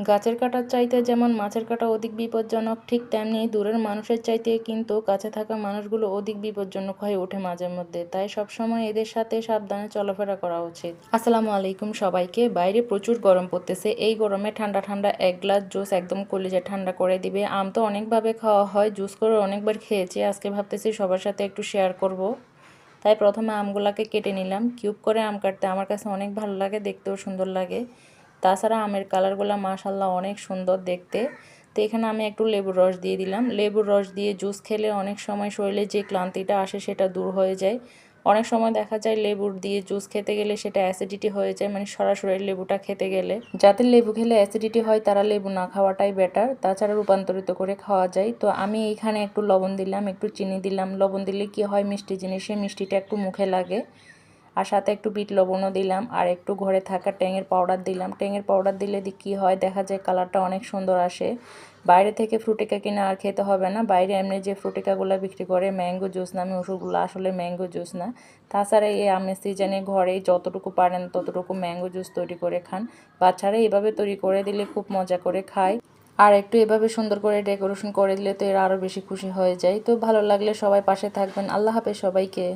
গাছের কাঁটার চাইতে যেমন মাছের কাঁটা অধিক বিপজ্জনক, ঠিক তেমনি দূরের মানুষের চাইতে কিন্তু কাছে থাকা মানুষগুলো অধিক বিপজ্জনক হয়ে ওঠে মাঝে মধ্যে। তাই সবসময় এদের সাথে সাবধানে চলাফেরা করা উচিত। আসসালামু আলাইকুম সবাইকে। বাইরে প্রচুর গরম পড়তেছে। এই গরমে ঠান্ডা ঠান্ডা এক গ্লাস জুস একদম কলিজা ঠান্ডা করে দিবে। আম তো অনেকভাবে খাওয়া হয়, জুস করে অনেকবার খেয়েছি। আজকে ভাবতেছি সবার সাথে একটু শেয়ার করব। তাই প্রথমে আমগুলাকে কেটে নিলাম। কিউব করে আম কাটতে আমার কাছে অনেক ভালো লাগে, দেখতেও সুন্দর লাগে। তাছাড়া আমের কালারগুলো মাশাল্লাহ অনেক সুন্দর দেখতে। তো এখানে আমি একটু লেবুর রস দিয়ে দিলাম। লেবুর রস দিয়ে জুস খেলে অনেক সময় শরীরে যে ক্লান্তিটা আসে সেটা দূর হয়ে যায়। অনেক সময় দেখা যায় লেবুর দিয়ে জুস খেতে গেলে সেটা অ্যাসিডিটি হয়ে যায়, মানে সরাসরি লেবুটা খেতে গেলে। যাদের লেবু খেলে অ্যাসিডিটি হয় তারা লেবু না খাওয়াটাই বেটার, তাছাড়া রূপান্তরিত করে খাওয়া যায়। তো আমি এইখানে একটু লবণ দিলাম, একটু চিনি দিলাম। লবণ দিলে কি হয়, মিষ্টি জিনিসে মিষ্টিটা একটু মুখে লাগে। আর সাথে একটু বিট লবণও দিলাম, আর একটু ঘরে থাকা ট্যাঙের পাউডার দিলাম। ট্যাঙের পাউডার দিলে কী হয়, দেখা যায় কালারটা অনেক সুন্দর আসে। বাইরে থেকে ফ্রুটিকা কিনে আর খেতে হবে না। বাইরে এমনি যে ফ্রুটিকাগুলো বিক্রি করে ম্যাঙ্গো জুস নামে, ওষুধগুলো আসলে ম্যাঙ্গো জুস না। তাছাড়া এই আমের সিজনে ঘরে যতটুকু পারেন ততটুকু ম্যাঙ্গো জুস তৈরি করে খান। বাচ্চারা এভাবে তৈরি করে দিলে খুব মজা করে খায়। আর একটু এভাবে সুন্দর করে ডেকোরেশন করে দিলে তো এরা আরও বেশি খুশি হয়ে যায়। তো ভালো লাগলে সবাই পাশে থাকবেন। আল্লাহ হাফেজ সবাইকে।